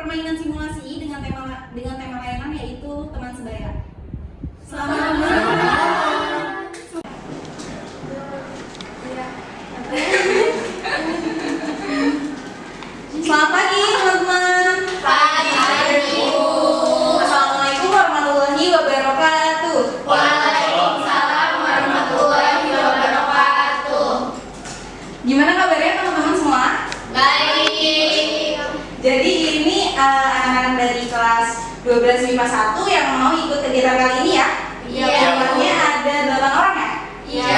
permainan simulasi dengan tema layanan yaitu teman sebaya. Selamat malam. Selamat pagi teman-teman. Pagi. Assalamualaikum warahmatullahi wabarakatuh. Waalaikumsalam warahmatullahi wabarakatuh. Gimana kabarnya teman-teman semua? Baik. Jadi ini anak-anak dari kelas 12 MIPA 1 yang mau ikut kegiatan kali ini ya? Iya. Jumlahnya ada 8 orang ya? Iya.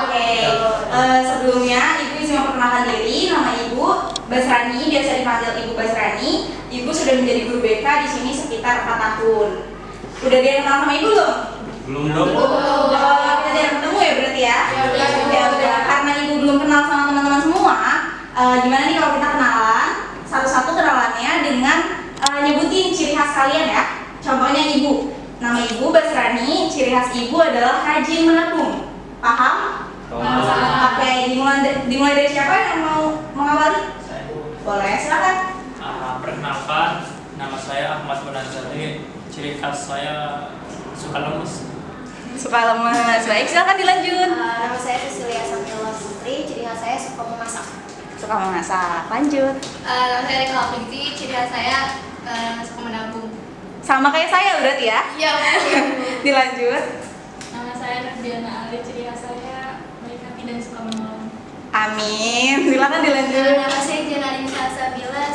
Oke. Sebelumnya Ibu izin memperkenalkan diri. Nama Ibu Basrani, biasa dipanggil Ibu Basrani. Ibu sudah menjadi guru BK di sini sekitar 4 tahun. Udah ada yang kenal sama Ibu belum? Belum dong. Kita jarang ketemu ya berarti ya? Iya. Ya udah, karena Ibu belum kenal sama teman-teman semua, gimana nih kalau kita kenalan satu-satu kenalannya dengan nyebutin ciri khas kalian ya. Contohnya Ibu, nama Ibu Basrani, ciri khas Ibu adalah rajin menabung. Paham? Oke, dimulai dari siapa yang mau mengawali? Boleh, silakan. Perkenalkan, nama saya Ahmad Bonanzali. Ciri khas saya suka lemes. Suka lemes. Baik, silakan dilanjut. Nama saya Cecilia Samila Putri. Ciri khas saya suka memasak. Suka memasak. Lanjut. Nama saya Rika Alfiti. Ciri khas saya suka menabung. Sama kayak saya berarti ya? Iya. Dilanjut. Nama saya Nurdiana Ali, ciri khas saya baik hati dan suka menolong. Amin. Silakan dilanjut. Nama saya Janari Salsabila.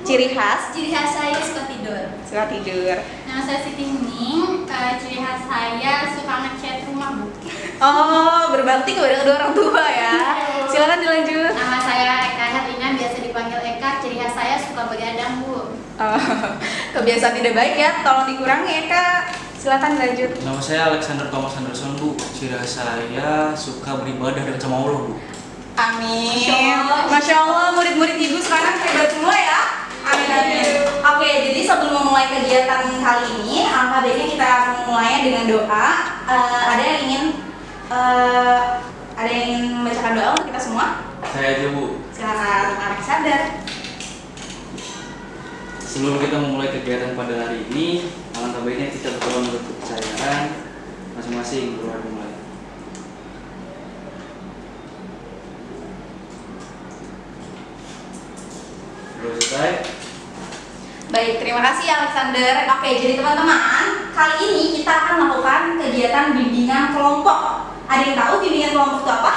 Ciri khas? Ciri khas saya suka tidur. Suka tidur. Nama saya Siti Ning, ciri khas saya suka ngecat rumah bu. Oh, berbakti kepada kedua orang tua ya. Silakan dilanjut. Nama saya Eka Herlina, biasa dipanggil Eka. Ciri khas saya suka begadang bu. Oh, kebiasaan tidak baik ya, tolong dikurangi Eka. Silakan dilanjut. Nama saya Alexander Thomas Anderson, Bu. Ciri khas saya suka beribadah dan sama Allah, Bu. Amin. Masya Allah, murid-murid Ibu sekarang hebat semua ya. Amin, amin. Oke, jadi sebelum memulai kegiatan kali ini, alangkah baiknya kita memulainya dengan doa. Ada yang ingin membacakan doa untuk kita semua? Saya aja, Bu. Silakan, Alexander. Sebelum kita memulai kegiatan pada hari ini, alangkah baiknya kita berdoa menurut kepercayaan masing-masing. Berdoa dimulai. Berdoa selesai. Baik, terima kasih Alexander. Oke, jadi teman-teman, kali ini kita akan melakukan kegiatan bimbingan kelompok. Ada yang tahu bimbingan kelompok itu apa?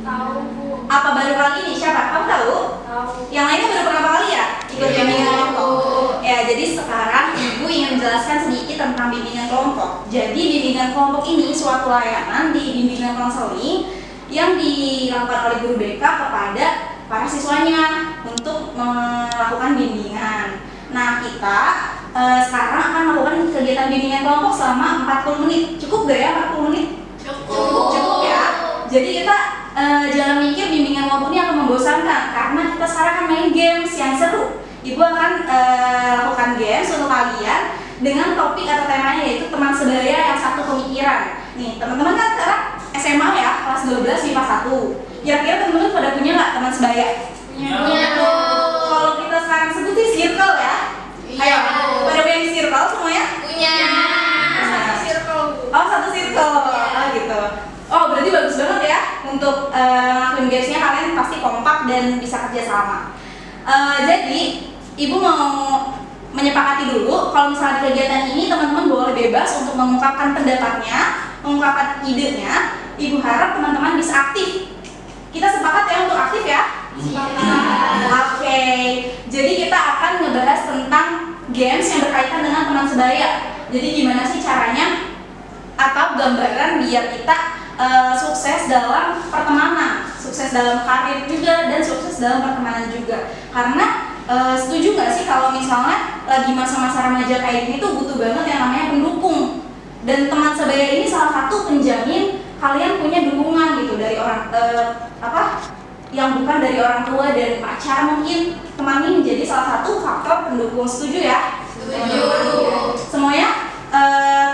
Tahu bu. Apa baru kali ini? Siapa? Kamu tahu? Tahu. Yang lainnya baru berapa kali ya ikut bimbingan kelompok? Ya, jadi sekarang Ibu ingin menjelaskan sedikit tentang bimbingan kelompok. Jadi bimbingan kelompok ini suatu layanan di bimbingan konseling yang dilakukan oleh guru BK kepada para siswanya untuk melakukan bimbingan. Nah, kita sekarang akan melakukan kegiatan bimbingan kelompok selama 40 menit. Cukup gak ya 40 menit? Cukup ya. Jadi kita jangan mikir bimbingan kelompok ini akan membosankan, karena kita sekarang akan main games yang seru. Ibu akan lakukan games untuk kalian dengan topik atau temanya yaitu teman sebaya yang satu pemikiran. Nih, teman-teman kan sekarang SMA ya, kelas 12 MIPA 1. Kira-kira teman-teman pada punya nggak teman sebaya? Punya. Kalau kita sekarang sebut sih circle ya. Ayo, pada punya circle semuanya? Punya. Oh, satu circle. Oh, gitu. Oh, berarti bagus banget ya untuk ngelakuin gamesnya, kalian pasti kompak dan bisa kerja sama. Jadi, Ibu mau menyepakati dulu kalau misalnya di kegiatan ini teman-teman boleh bebas untuk mengungkapkan pendapatnya, mengungkapkan idenya. Ibu harap teman-teman bisa aktif. Kita sepakat ya untuk aktif ya? Oke. Jadi kita akan ngebahas tentang games yang berkaitan dengan teman sebaya. Jadi gimana sih caranya atau gambaran biar kita sukses dalam pertemanan, sukses dalam karir juga, dan sukses dalam pertemanan juga. Karena setuju nggak sih kalau misalnya lagi masa-masa remaja kayak gini tuh butuh banget yang namanya pendukung. Dan teman sebaya ini salah satu penjamin kalian punya dukungan gitu dari orang yang bukan dari orang tua dan pacar. Mungkin teman ini menjadi salah satu faktor pendukung. Setuju ya? Setuju. Semuanya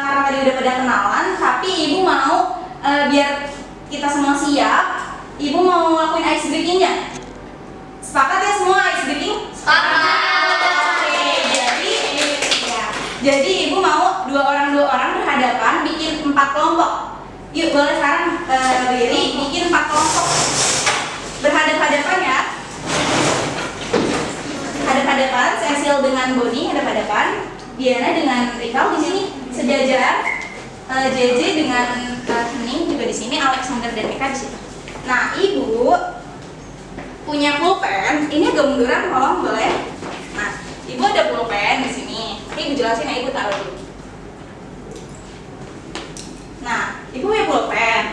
karena tadi udah pada kenalan, tapi Ibu mau biar kita semua siap, Ibu mau ngelakuin ice breaking-nya. Sepakat ya semua ice breaking? 4 kelompok. Yuk, boleh sekarang berdiri, bikin 4 kelompok. Berhadap-hadapan ya. Hadap-hadapan, Cecil dengan Boni hadap-hadapan, Diana dengan Rikal di sini sejajar, JJ dengan Hening juga di sini, Alexander dan Eka di situ. Nah, Ibu punya pulpen, ini agak munduran tolong boleh. Nah, Ibu ada pulpen di sini. Ini Ibu jelasin ya, Ibu taruh dulu. Nah, Ibu punya pulpen.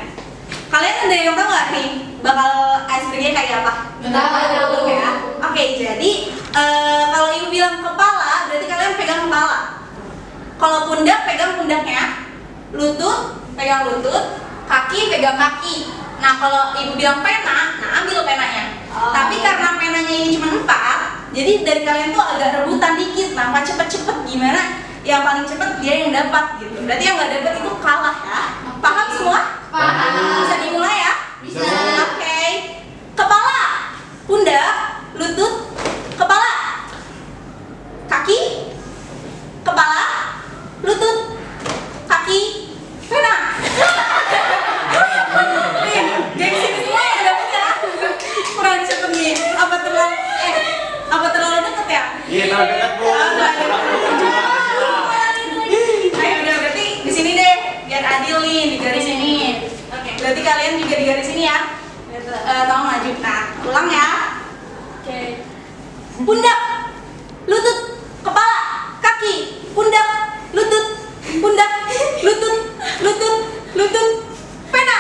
Kalian ada yang tahu nggak nih bakal icebreaker kayak apa? Tahu. Ya. Oke, jadi kalau Ibu bilang kepala, berarti kalian pegang kepala. Kalau pundak, pegang pundaknya. Lutut, pegang lutut. Kaki, pegang kaki. Nah, kalau Ibu bilang pena, nah ambil penanya. Tapi karena penanya ini cuma 4, jadi dari kalian tuh agak rebutan dikit. Nah, cepet-cepet gimana? Yang paling cepet dia yang dapat gitu. Berarti yang nggak dapat itu kalah ya. Paham semua? Paham. Bisa dimulai ya? Bisa. Oke. Kepala, pundak, lutut, kepala, kaki, kepala, lutut, kaki, pena. Nih, gengsi semua yang dapat ya. Kurang cepet nih. Apa terlalu deket ya? Iya, terlalu dekat, Bu. Ayo udah, berarti di sini deh, biar adil nih di garis ini. Oke, berarti kalian juga di garis ini ya. Tolong maju. Nah, ulang ya. Oke. Pundak, lutut, kepala, kaki, pundak, lutut, pundak, lutut, lutut, lutut, pena.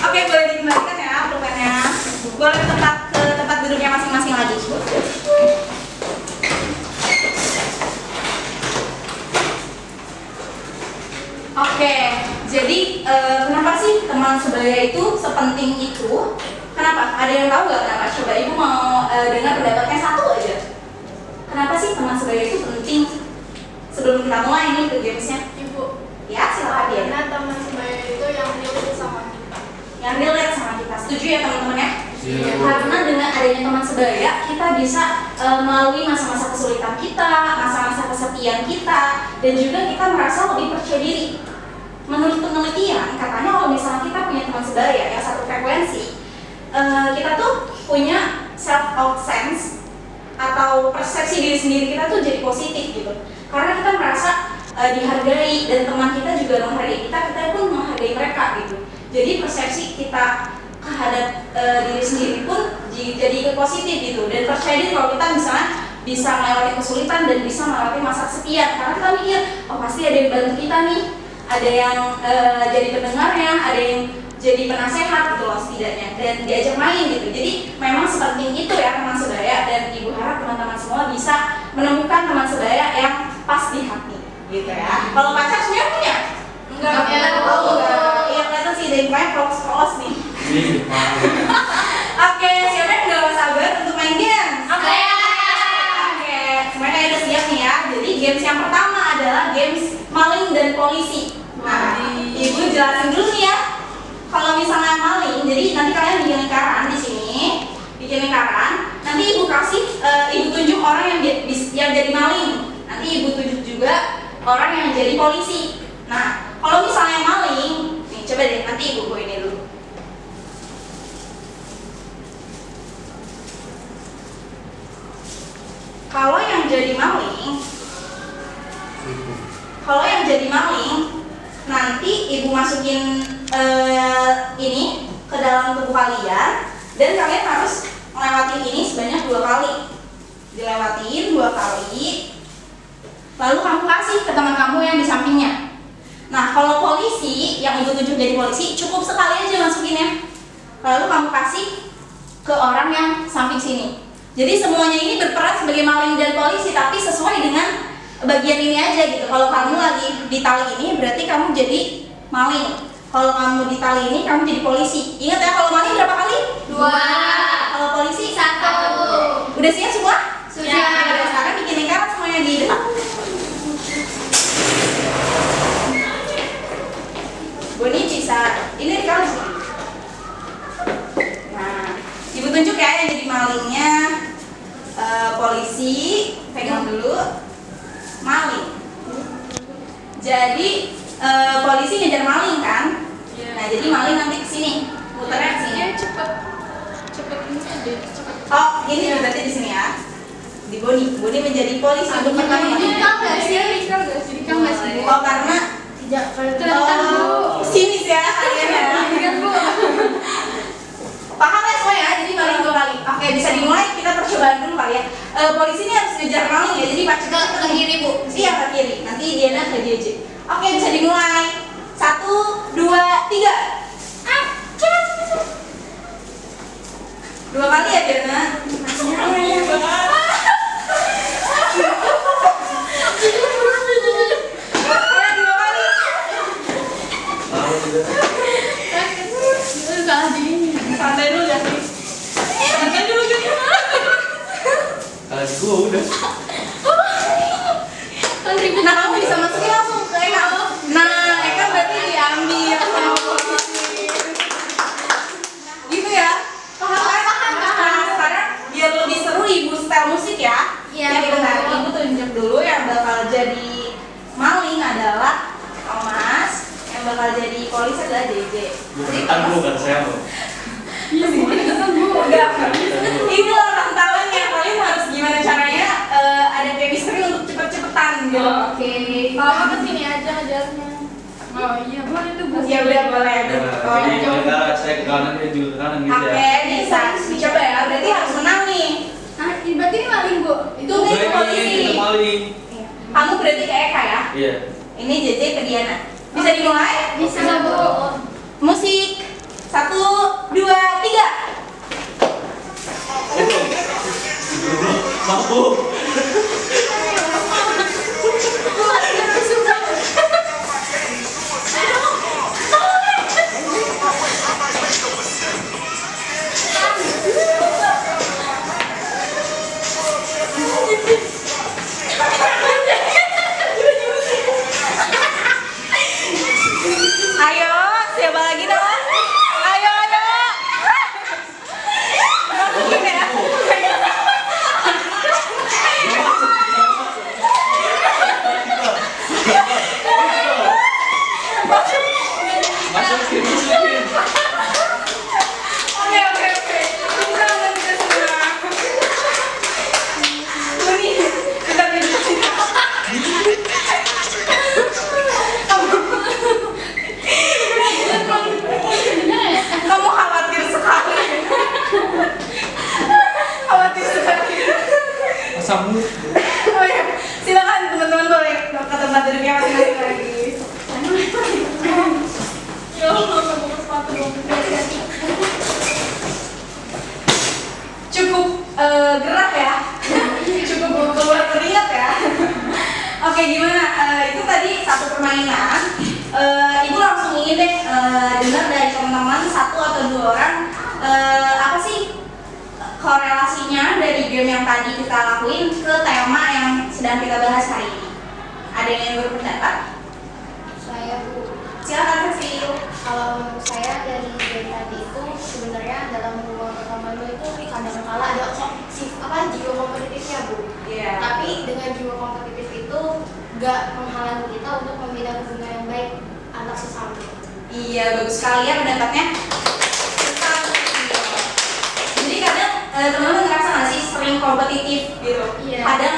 Oke, boleh dikembalikan ya pulpennya. Boleh ke tempat duduknya masing-masing lagi. Oke, jadi kenapa sih teman sebaya itu sepenting itu? Kenapa? Ada yang tahu nggak kenapa? Coba Ibu mau dengar pendapatnya satu aja. Kenapa sih teman sebaya itu penting? Sebelum kita mulai nih ke gamesnya. Ibu, Ya, silakan dia. karena teman sebaya itu yang relate sama kita. Yang relate sama kita. Setuju ya teman-teman ya? Iya, Bu. Karena dengan adanya teman sebaya, kita bisa melalui masa-masa kesulitan kita, masa-masa kesepian kita, dan juga kita merasa lebih percaya diri. Menurut penelitian, katanya kalau misalnya kita punya teman sebaya yang satu frekuensi, kita tuh punya self-out sense atau persepsi diri sendiri kita tuh jadi positif gitu. Karena kita merasa dihargai dan teman kita juga menghargai kita, kita pun menghargai mereka gitu. Jadi persepsi kita terhadap diri sendiri pun jadi positif gitu, dan percaya diri kalau kita misalnya bisa melewati kesulitan dan bisa melewati masa kesepian, karena kita mikir oh pasti ada yang bantu kita nih, ada yang jadi pendengarnya, ada yang jadi penasehat gitu loh setidaknya, dan diajak main gitu. Jadi memang sepenting itu ya teman sebaya, dan Ibu harap teman-teman semua bisa menemukan teman sebaya yang pas di hati gitu ya. Kalau pacar sebenarnya punya? Enggak. Oh enggak. Iya kelihatan sih dari main polos nih. Oke, siapa yang udah sabar untuk main game? Oke, semuanya udah siap nih ya. Jadi games yang pertama adalah games maling dan polisi. Nah, Ibu jelasin dulu nih ya. Kalau misalnya maling, jadi nanti kalian bikin lingkaran di sini, bikin lingkaran. Nanti Ibu kasih, Ibu tunjuk orang yang jadi maling. Nanti Ibu tunjuk juga orang yang jadi polisi. Nah, kalau misalnya maling, nih coba deh nanti Ibu ini dulu. Kalau yang jadi maling, nanti Ibu masukin ini ke dalam tubuh kalian, dan kalian harus melewati ini sebanyak 2 kali. Dilewatin 2 kali, lalu kamu kasih ke teman kamu yang di sampingnya. Nah, kalau polisi yang Ibu tunjuk jadi polisi, cukup sekali aja masukinnya. Lalu kamu kasih ke orang yang samping sini. Jadi semuanya ini berperan sebagai maling dan polisi, tapi sesuai dengan bagian ini aja gitu. Kalau kamu lagi di tali ini, berarti kamu jadi maling. Kalau kamu di tali ini, kamu jadi polisi. Ingat ya, kalau maling berapa kali? 2. Kalau polisi 1. Udah siap semua? Sudah. Ya, sekarang bikin lingkaran semuanya di depan. Boni bisa, ini kalau sih. Nah, Ibu tunjuk ya yang jadi maling. Jadi polisi ngejar maling kan? Iya. Nah, jadi maling nanti kesini, muternya kesini. Dia cepet ini aja, cepet. Oh, ini berarti di sini ya. Di Boni menjadi polisi untuk pertama kali. Dikam nggak sih? Dikam nggak sih? Oh, karena Tidak. Kelihatan, Bu. sinis ya kalian ya. Kan, Bu. Paham ya semua ya? Jadi maling 2 kali. Oke, bisa dimulai. Kita percobaan dulu kali ya. Polisi ini harus ngejar maling ya. Jadi pakai Ke kiri, Bu. Iya, ke kiri. Nanti Diana ke JJ. Oke, bisa dimulai. 1, 2, 3. Dua kali ya Diana. Ayo 2 kali. Lalu juga. Kalah di ini. Santai dulu ya sih. Santai dulu gitu. Kalau di gua udah. Nah, kamu bisa masukin langsung ke Eka. Nah, Eka berarti diambil sama polisi. Gitu ya? Paham kan? Nah, sekarang biar lebih seru ibu setel musik ya. Iya. Jadi bentar, ibu tunjuk dulu yang bakal jadi maling adalah Thomas, yang bakal jadi polisi adalah JJ. Jadi Bukan dulu kata saya loh. Iya, Bu. Kan, Bu. Enggak. Ini loh tantangannya, kalian harus gimana caranya ada chemistry untuk cepet-cepetan gitu. Oke. Kalau kesini aja ajarnya. Oh iya, boleh tuh, Bu. Ya udah boleh. Nah, jadi sementara saya ke kanan dia juga ke kanan gitu Oke, ya. bisa dicoba ya. Berarti harus menang nih. Nah, berarti ini maling, Bu. Itu nih polisi. Kita maling. Kamu berarti ke Eka ya. Iya. Ini JJ ke Diana. Bisa dimulai? Bisa, Bu. Musik. 1, 2, 3. Mampu. Ayo, siapa lagi dong? Ayo. Masukin ya. Masukin. Oke. Bisa semua. Ini kita Kamu khawatir sekali. Asamu. Oh ya, silakan teman-teman boleh ke tempat duduknya masing-masing lagi. Ya Allah, buka sepatu dong. Cukup gerak ya, cukup keluar keringat ya. Oke, gimana? Itu tadi satu permainan. Ibu langsung ingin deh dengar dari teman-teman 1 atau 2 orang apa sih korelasinya dari game yang tadi kita lakuin ke tema yang sedang kita bahas hari ini. Ada yang ingin berpendapat? Saya, Bu. Silakan kasih. Kalau menurut saya dari game tadi itu sebenarnya dalam hubungan pertemanan itu kadang kala ada jiwa kompetitifnya, Bu. Iya. Tapi dengan jiwa kompetitif itu nggak menghalangi kita untuk membina hubungan yang baik antar sesama. Iya, bagus sekali ya pendapatnya. Jadi kadang teman-teman ngerasa nggak sih sering kompetitif gitu. Iya. Kadang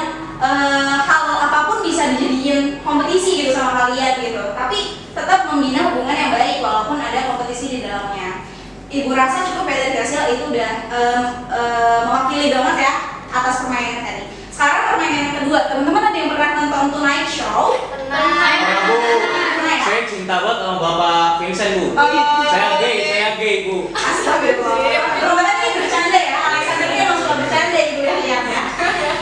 hal apapun bisa dijadiin kompetisi gitu sama kalian gitu. Tapi tetap membina hubungan yang baik walaupun ada kompetisi di dalamnya. Ibu rasa cukup ya dari hasil itu udah mewakili banget ya atas permainan tadi. Sekarang permainan yang kedua, teman-teman ada yang pernah nonton Tonight Show? Tenang. Pernah ya? Saya cinta banget sama Bapak Vincent, Bu. Oh, Saya gay, Bu. Astagfirullah. Teman-teman ini bercanda ya, Alexander ini emang suka bercanda ibu lihat ya.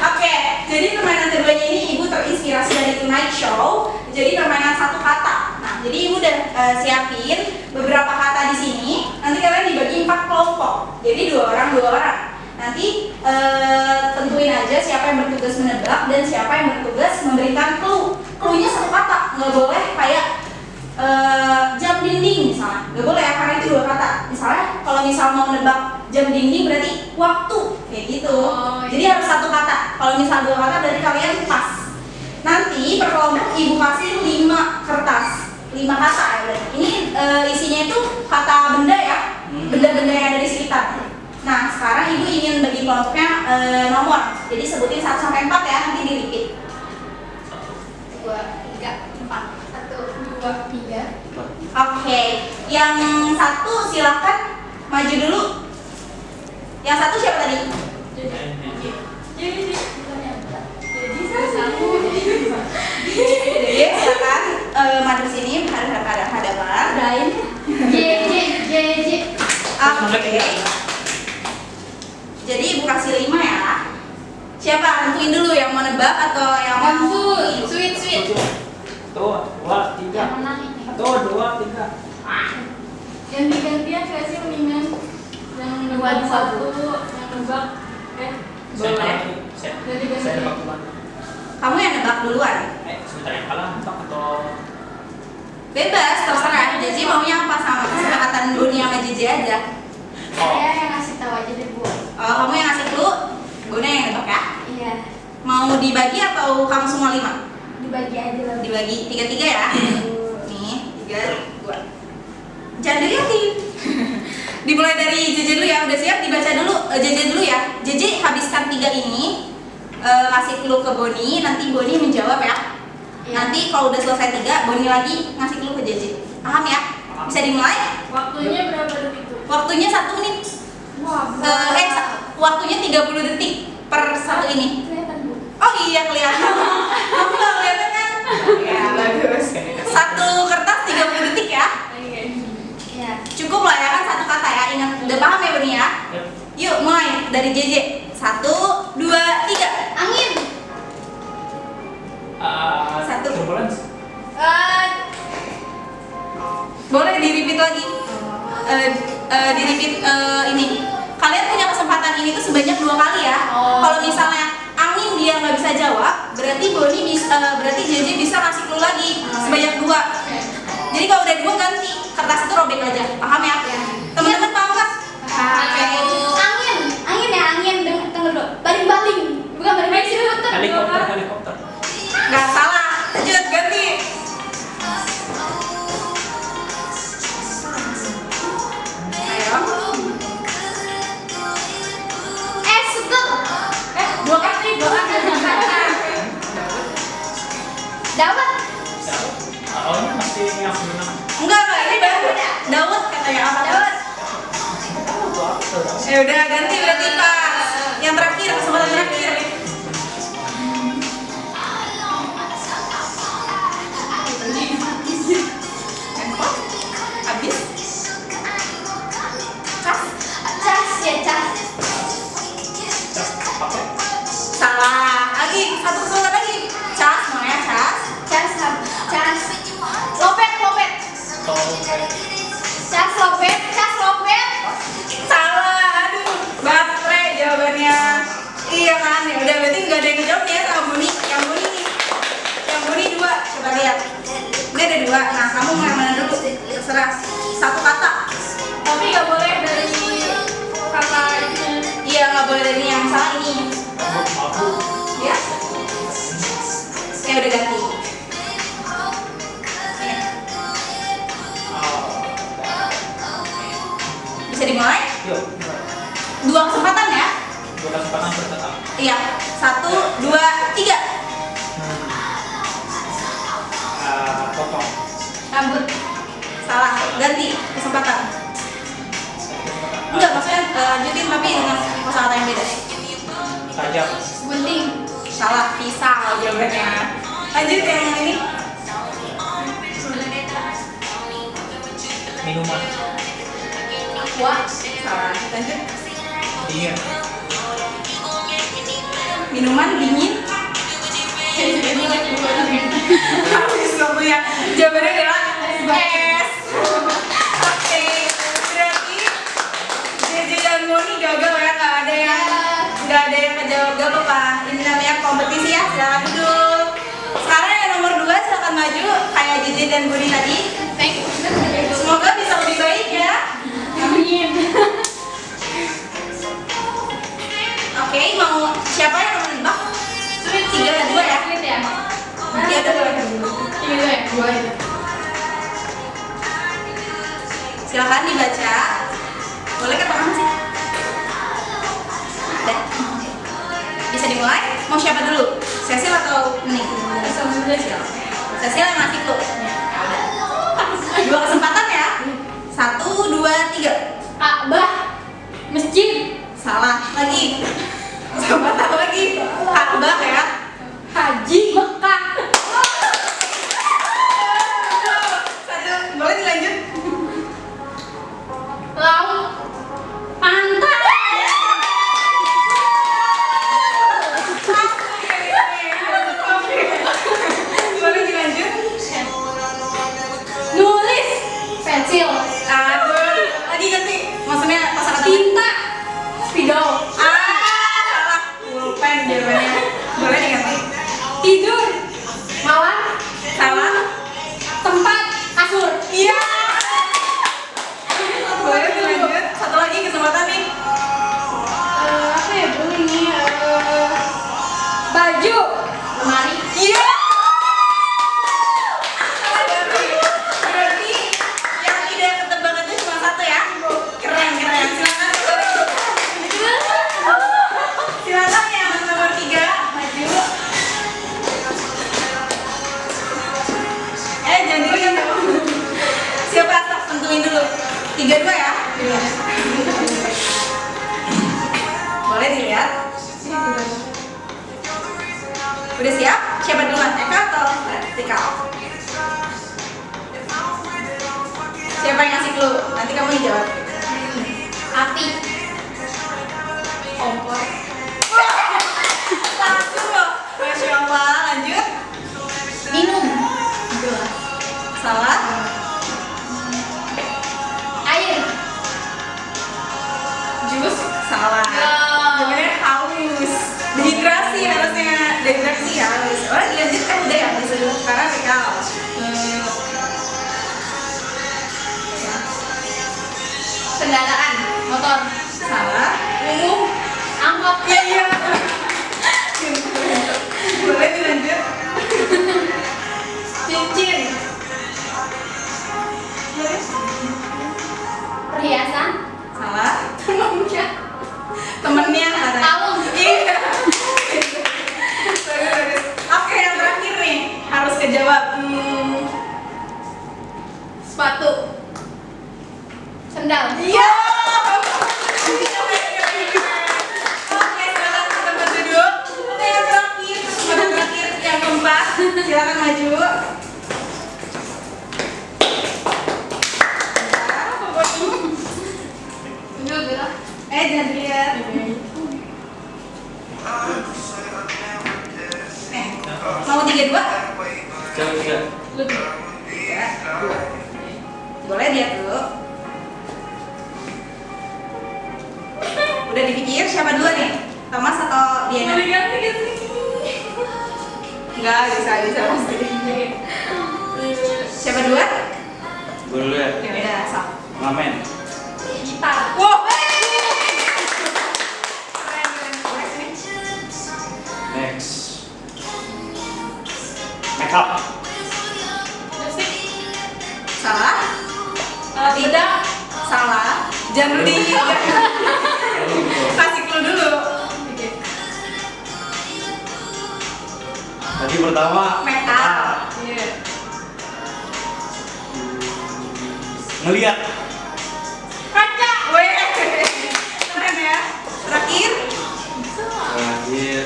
Oke, jadi permainan keduanya ini ibu terinspirasi dari Tonight Show. Jadi permainan 1 kata. Nah, jadi ibu udah siapin beberapa kata di sini. Nanti kalian dibagi 4 kelompok. Jadi 2 orang. Nanti tentuin aja siapa yang bertugas menebak dan siapa yang bertugas memberikan clue. Clue-nya 1 kata, nggak boleh kayak jam dinding misalnya, nggak boleh ya karena itu 2 kata. Misalnya kalau misal mau nebak jam dinding berarti waktu kayak gitu. Oh, iya. Jadi harus 1 kata. Kalau misal 2 kata berarti kalian pas. Nanti per kelompok ibu kasih 5 kertas, 5 kata ya berarti. Ini isinya itu kata benda ya, benda-benda yang ada di sekitar. Nah sekarang ibu ingin bagi kelompoknya nomor, jadi sebutin 1 sampai 4 ya, nanti di repeat. 2, 3, 4. 1, 2, 3. Oke, yang satu silakan maju dulu. Yang satu siapa tadi? Jadi Jadi silakan maju sini pada hadapan. J. Oke. Jadi ibu kasih 5 ya. Siapa? Tentuin dulu yang mau nebak atau yang mau Sweet. Tuh, 2, 3. Yang menang ini. Tuh, 2, 3. ganti-gantian gak sih mendingan yang nebak satu, yang nebak Boleh. ganti-gantian. Saya nebak duluan. Kamu yang nebak duluan. Sebentar yang kalah nebak atau Bebas, terserah. Jadi maunya apa sama kesepakatan Boni sama JJ aja. Saya yang ngasih tahu aja deh, Bu. Kamu yang ngasih clue, Boni yang nebak ya. Iya. Mau dibagi atau kamu semua 5? Dibagi aja lah. Dibagi 3-3 ya. Nih, 3, 2. Jangan dilihatin. Dimulai dari JJ dulu ya. Udah siap? Dibaca dulu JJ dulu ya. JJ habiskan 3 ini. Ngasih clue ke Boni, nanti Boni menjawab ya. Nanti kalau udah selesai 3, Boni lagi ngasih clue ke JJ. Paham ya? Bisa dimulai? Waktunya berapa detik tuh? Waktunya 1 menit. Wah, Waktunya 30 detik per satu ini. kelihatan Bu. Oh iya kelihatan. Kamu nggak kelihatan kan? Ya bagus. 1 kertas 30 detik ya. Iya. Cukup lah ya kan 1 kata ya. Ingat, udah paham ya Boni ya? Yuk mulai dari JJ. 1, 2, 3. Angin. 1. turbulence? Boleh di repeat lagi. Di repeat ini. Kalian punya kesempatan ini tuh sebanyak 2 kali ya. Kalau misalnya angin dia nggak bisa jawab, berarti Boni berarti JJ bisa ngasih clue lagi sebanyak 2. Jadi kalau udah 2 ganti kertas itu robek aja. Paham ya? Teman-teman paham kan? Angin. Tunggu dulu. Baling-baling. Bukan baling-baling sih, betul. Helikopter. Nggak salah. Lanjut ganti. Ayo. Suket. 2 kali. Dawet. Oh, ini masih yang menang. Enggak, ini baru Daud katanya apa? Daud. Ya udah ganti berarti pas. Yang terakhir, kesempatan terakhir. Habis. Cas. Salah. Lagi, 1 kesempatan lagi. Cas, namanya cas. Cas. Lopet. Cas lopet. Salah. Aduh, baterai jawabannya. Iya kan? Ya udah berarti nggak ada yang ngejawab ya sama Boni. Yang Boni nih. Yang Boni 2. Coba lihat. Ini ada 2. Nah, kamu mau yang mana dulu? Terserah. 1 kata. Tapi nggak boleh dari kata ini. Iya, nggak boleh dari yang salah ini. Ya? Ya udah ganti. Bisa dimulai? Yuk, 2 kesempatan ya? 2 kesempatan bertetap. Iya. 1, 2, 3. Potong. Rambut. Salah. Ganti kesempatan. Enggak, maksudnya lanjutin tapi dengan kosakata yang beda. Tajam. Gunting. Salah. Pisau jawabannya. Lanjut yang ini. Minuman. Wah. Salah. Lanjut. Dingin. Minuman dingin. Habis waktunya. Jawabannya adalah es. Oke. Berarti JJ dan Boni gagal ya, nggak ada yang ngejawab. Gak apa-apa. Ini namanya kompetisi ya. Silakan duduk. Sekarang yang nomor 2 silakan maju kayak JJ dan Boni tadi. Semoga bisa lebih baik ya. Amin. Oke, mau siapa yang mau menebak? 3, 2 ya. Dua itu. Silakan dibaca. Boleh ke tangan sih? Ada. Bisa dimulai? Mau siapa dulu? Cecil atau Ning? Cecil yang ngasih clue. Ya udah. 2 kesempatan ya. 1, 2, 3. Ka'bah. Masjid. Salah lagi. Kesempatan lagi. Ka'bah ya. Haji. Mekah. Satu. Boleh dilanjut? Laut. Pantai. Boleh dilanjut? Nulis. Pensil. Aduh. Lagi ganti. Maksudnya kosakata Tinta. Spidol. salah. Pulpen jawabannya. Boleh diganti? Tidur. Malam. Salah. Tempat. Kasur. Iya. Boleh dilanjut? Satu lagi kesempatan nih. Apa ya bu ini? Baju. Lemari. Iya. Berarti yang tidak ketebak itu cuma satu ya. Keren. Silakan. Silakan yang nomor 3 maju. Jangan dilihat. Siapa tak tentuin dulu. 3-2 ya. Boleh dilihat. Udah siap? Siapa duluan? Eka atau Tika? Siapa yang ngasih clue? Nanti kamu yang jawab. Api. Kompor. Langsung loh. Masya Allah. Lanjut. Minum. Salah. Air. Jus. Salah. Jawabannya haus. Dehidrasi harusnya. Dehidrasi harus. Oh dilanjut kan udah ya disuruh. Karena Tika. Kendaraan. Motor. Salah. Umum. Angkot. Iya. Boleh dilanjut. Cincin. Perhiasan. Salah. Temennya katanya. Kalung. Iya. Bagus. Oke, yang terakhir nih harus kejawab. Sepatu. Sendal. Iya. Oke, silakan tempat duduk. Oke, yang terakhir, kesempatan terakhir yang keempat. Silakan maju. Jangan dilihat. Mau 3-2? Coba. Boleh lihat dulu. Udah dipikir siapa dulu nih? Thomas atau Diana? Boleh ganti. Enggak, bisa pasti. Siapa dua? Gue dulu ya. Ya udah, sok. Ngamen. Gitar. Wow. Keren. Boleh sini. Next. Makeup. Lipstick. Salah. Bedak. Salah. Jangan dulu di. Kasih clue dulu. Tadi pertama. Makeup. Iya. Ngeliat. Kaca. Weh. Keren ya. Terakhir. Terakhir.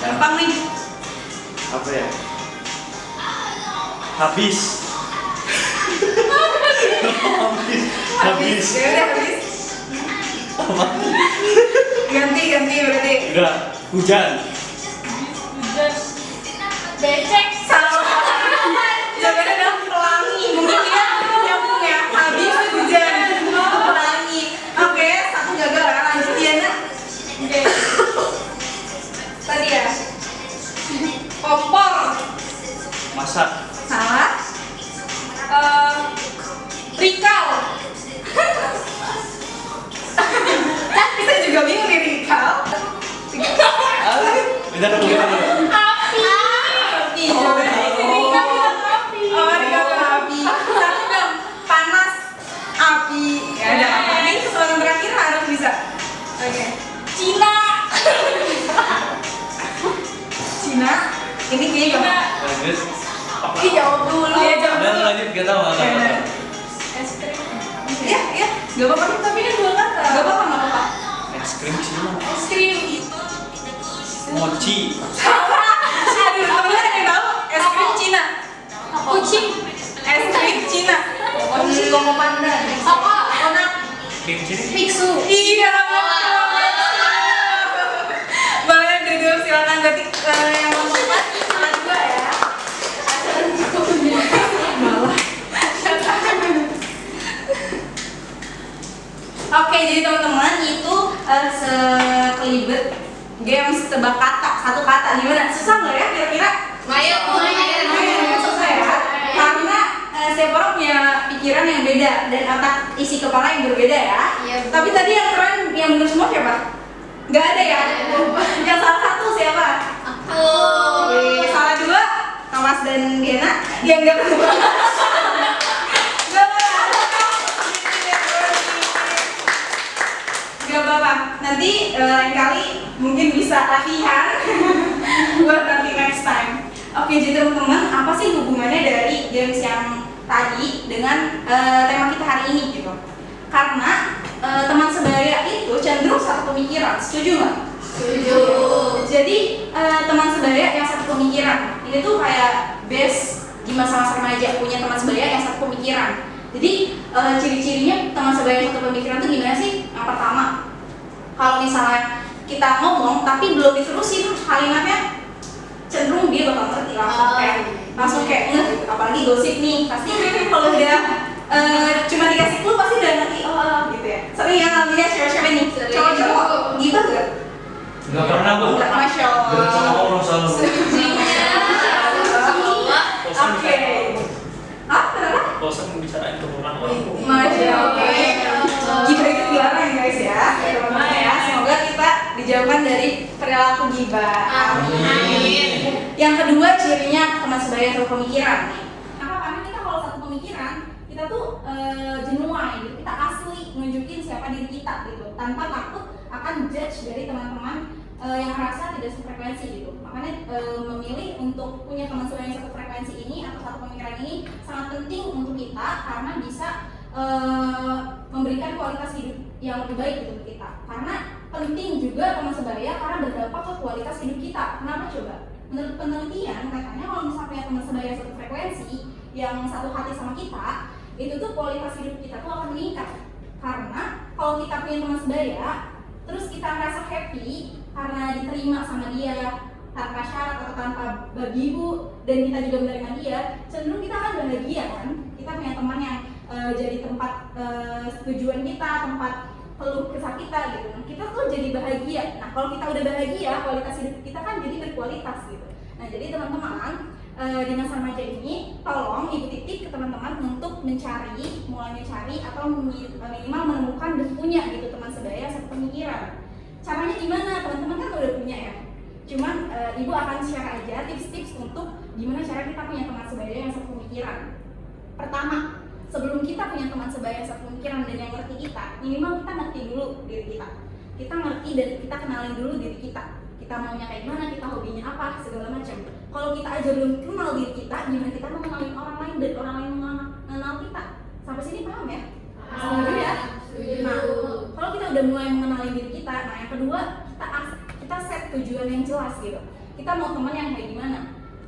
Gampang nih. Apa ya? Habis. Habis. Ya udah habis. Ganti berarti. Udah. Hujan. Hujan. Becek. Salah. Jawabannya adalah pelangi. Mungkin dia nyambung ya. Habis hujan. Pelangi. Oke, satu gagal ya. Lanjut Diana. Oke. Tadi ya. Kompor. Masak. Salah. Rikal. Kita juga bingung nih Rikal. Bentar dulu. Api. Jawabannya di sini. dulu. Iya, jawab Dan dulu. lanjut gak tahu nggak tahu. Es krim. Iya, iya. Gak apa-apa, tapi kan 2 kata. Gak apa-apa, gak apa-apa. Es krim Cina. Es krim. Mochi. Aduh, temen-temen ada yang tahu? Es krim Cina. Kucing. Es krim Cina. Koko pandan. Apa? Konak. Krim Cina. Biksu. Iya, boleh jujur silakan berarti yang nomor 4 salah 2 ya. Malah. Oke, jadi teman-teman itu sekelibet games tebak kata, 1 kata. Gimana? Susah nggak ya kira-kira? Lumayan susah ya. Karena setiap orang punya pikiran yang beda dan otak isi kepala yang berbeda ya. Iya, betul. Tapi tadi yang keren, yang benar semua siapa? Nggak ada ya? Yang salah 1 siapa? Oke, salah 2 Thomas dan Diana. Yang nggak kedua. Gak apa-apa, nanti lain kali mungkin bisa latihan buat nanti next time. Oke, jadi teman-teman, apa sih hubungannya dari games yang tadi dengan tema kita hari ini gitu? Karena teman sebaya itu cenderung satu pemikiran, setuju nggak? Setuju. Jadi teman sebaya yang satu pemikiran, ini tuh kayak best di masa-masa remaja punya teman sebaya yang satu pemikiran. Jadi ciri-cirinya teman sebaya yang satu pemikiran tuh gimana sih? Yang pertama, kalau misalnya kita ngomong tapi belum diterusin kalimatnya, cenderung dia bakal ngerti langsung kayak ngeh gitu. Apalagi gosip nih, pasti kalau udah cuma dikasih clue pasti udah ngerti gitu ya. Sering ya ngalaminnya cewek-cewek nih, cowok-cowok gibah gak? Nggak pernah bu. Enggak, Masya Allah. Gak sama Allah selalu. Oke. Kenapa? Bosan membicarain kekurangan orang. Masya Allah. Gibah itu dilarang guys ya, teman-teman ya. Semoga kita dijauhkan dari perilaku gibah. Amin. Yang kedua cirinya teman sebaya satu pemikiran. Kenapa? Karena kita kalau satu pemikiran, kita tuh genuine gitu. Kita asli nunjukin siapa diri kita gitu, tanpa takut akan judge dari teman-teman yang merasa tidak sefrekuensi gitu. Makanya memilih untuk punya teman sebaya yang satu frekuensi ini atau satu pemikiran ini sangat penting untuk kita karena bisa memberikan kualitas hidup yang lebih baik gitu untuk kita. Karena penting juga teman sebaya karena berdampak ke kualitas hidup kita. Kenapa coba? Menurut penelitian katanya kalau misalnya punya teman sebaya satu frekuensi yang satu hati sama kita, itu tuh kualitas hidup kita tuh akan meningkat. Karena kalau kita punya teman sebaya, terus kita merasa happy karena diterima sama dia tanpa syarat atau tanpa babi ibu dan kita juga menerima dia, cenderung kita akan bahagia kan? Kita punya teman yang jadi tempat tujuan kita, tempat keluh kesah kita gitu. Kita tuh jadi bahagia. Nah kalau kita udah bahagia, kualitas hidup kita kan jadi berkualitas gitu. Nah jadi teman-teman di masa remaja ini, tolong ibu titip ke teman-teman untuk mulai mencari atau minimal menemukan dan punya gitu teman sebaya satu pemikiran. Caranya gimana? Teman-teman kan udah punya ya. Cuman ibu akan share aja tips-tips untuk gimana cara kita punya teman sebaya yang satu pemikiran. Pertama, sebelum kita punya teman sebaya yang satu pemikiran dan yang ngerti kita, minimal kita ngerti dulu diri kita. Kita ngerti dan kita kenalin dulu diri kita. Kita maunya kayak gimana, kita hobinya apa, segala macam. Kalau kita aja belum kenal diri kita, gimana kita mau kenalin orang lain dan orang lain mengenal kita? Sampai sini paham ya? Setuju ya? Nah, kalau kita udah mulai mengenali diri kita, nah yang kedua kita set tujuan yang jelas gitu. Kita mau teman yang kayak gimana?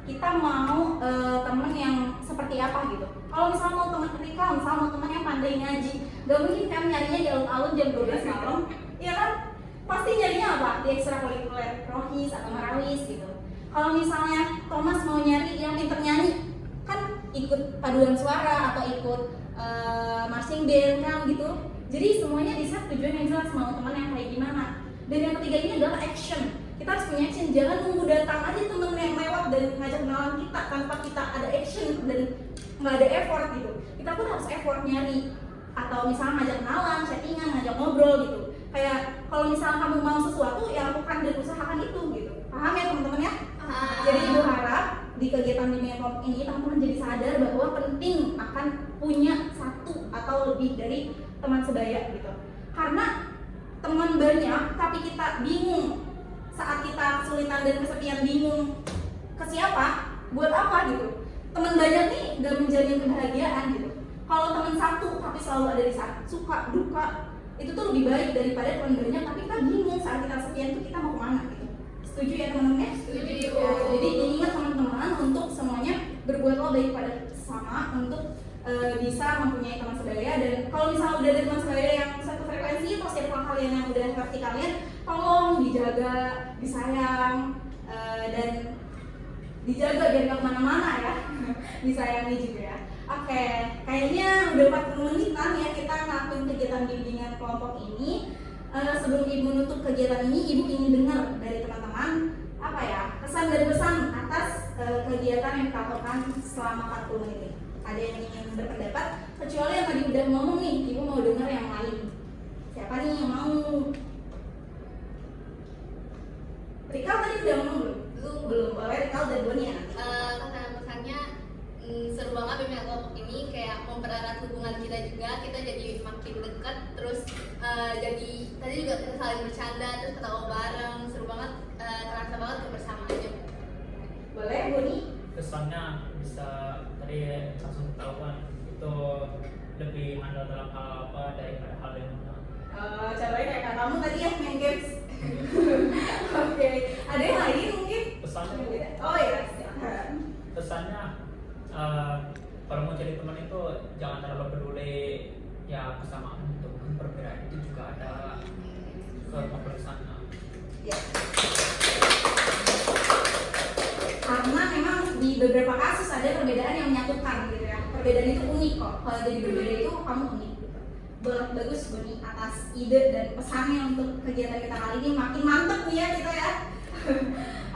Kita mau teman yang seperti apa gitu. Kalau misalnya mau teman ketika, misalnya mau teman yang pandai ngaji, gak mungkin kan nyarinya di alun-alun jam 12 malam, iya kan? Pasti nyarinya apa? Di ekstrakurikuler, rohis atau marawis gitu. Kalau misalnya Thomas mau nyari yang pinter nyanyi, kan ikut paduan suara atau ikut marching band kan gitu. Jadi semuanya bisa tujuan yang jelas, mau teman yang kayak gimana. Dan yang ketiga ini adalah action. Kita harus punya action, jangan nunggu datang aja temen yang lewat dan ngajak kenalan kita tanpa kita ada action dan nggak ada effort gitu. Kita pun harus effort nyari atau misalnya ngajak kenalan, chattingan, ngajak ngobrol gitu. Kayak kalau misalnya kamu mau sesuatu, ya lakukan dan usahakan itu gitu. Paham ya teman-teman ya? Jadi ibu harap di kegiatan di Mekom ini teman-teman jadi sadar bahwa penting akan punya satu atau lebih dari teman sebaya gitu. Karena teman banyak tapi kita bingung saat kita kesulitan dan kesepian, bingung ke siapa, buat apa gitu. teman banyak nih gak menjamin kebahagiaan gitu. Kalau teman satu tapi selalu ada di saat suka duka, itu tuh lebih baik daripada teman banyak tapi kita bingung saat kita sepian tuh kita mau kemana gitu. Setuju ya teman-teman? Setuju. Ya, jadi diingat teman-teman untuk semuanya berbuatlah baik pada sesama, untuk bisa mempunyai teman sebaya. Dan kalau misalnya udah ada teman sebaya yang satu frekuensi atau circle kalian yang udah ngerti kalian, tolong dijaga, disayang, dan dijaga biar gak kemana-mana ya. Disayangi juga ya. Oke, kayaknya udah 40 menitan ya kita ngelakuin kegiatan bimbingan kelompok ini. Sebelum Ibu menutup kegiatan ini, Ibu ingin dengar dari teman-teman apa ya, kesan dan pesan atas kegiatan yang kita lakukan selama 40 menit ini. Ada yang ingin berpendapat? Kecuali yang tadi udah ngomong nih, Ibu mau dengar yang lain. Siapa nih yang mau? Rikal tadi udah ngomong belum? Belum. Boleh Rikal dan Boni ya nanti. Kesan-kesannya seru banget bimbingan kelompok ini, kayak mempererat hubungan kita juga, kita jadi makin dekat, terus jadi tadi juga kita saling bercanda, terus ketawa bareng, seru banget, terasa banget kebersamaannya. Boleh Boni? Kesannya bisa tadi langsung ketahuan itu lebih andal dalam hal apa daripada hal yang mana. Contohnya kayak kamu tadi ya main games. Oke, ada yang lain mungkin? Pesannya, Oh iya, silakan. pesannya kalau mau jadi teman itu jangan terlalu peduli ya kesamaan itu, perbedaan itu juga ada kekompleksanya. Ya. Karena memang di beberapa kasus ada perbedaan yang menyatukan gitu ya. Perbedaan itu unik kok. Kalau jadi berbeda itu kamu unik gitu. Bagus Boni atas ide dan pesannya untuk kegiatan kita kali ini, makin mantep nih ya kita ya.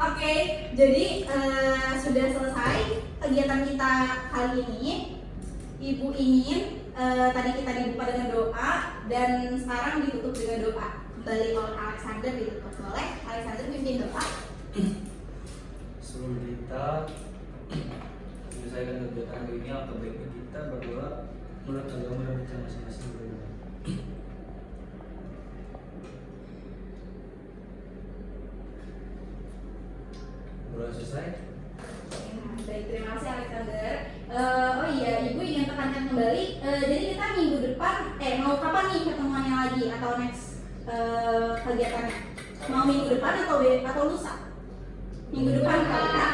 Oke, jadi sudah selesai kegiatan kita kali ini. Ibu ingin tadi kita dibuka dengan doa dan sekarang ditutup dengan doa. Kembali oleh Alexander ditutup. Boleh Alexander pimpin doa? Sebelum kita menyelesaikan kegiatan hari ini, alangkah baiknya kita berdoa menurut agama dan kita masing-masing berdoa. Berdoa selesai. Baik, terima kasih Alexander. Oh iya, Ibu ingin tekankan kembali. Jadi kita minggu depan, mau kapan nih ketemuannya lagi atau next kegiatannya? Mau minggu depan atau lusa? Minggu depan kali ya.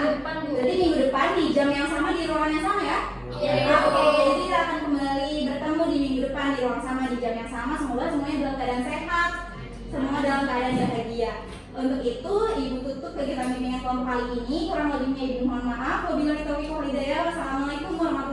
Jadi minggu depan di jam yang sama di ruangan yang sama ya? Iya. Oke, jadi kita akan kembali bertemu di minggu depan di ruang sama di jam yang sama. Semoga semuanya dalam keadaan sehat, semua dalam keadaan bahagia. Untuk itu, Ibu tutup kegiatan bimbingan kelompok kali ini. Kurang lebihnya Ibu mohon maaf. Wabillahi taufiq wal hidayah. Wassalamualaikum warahmatullahi wabarakatuh.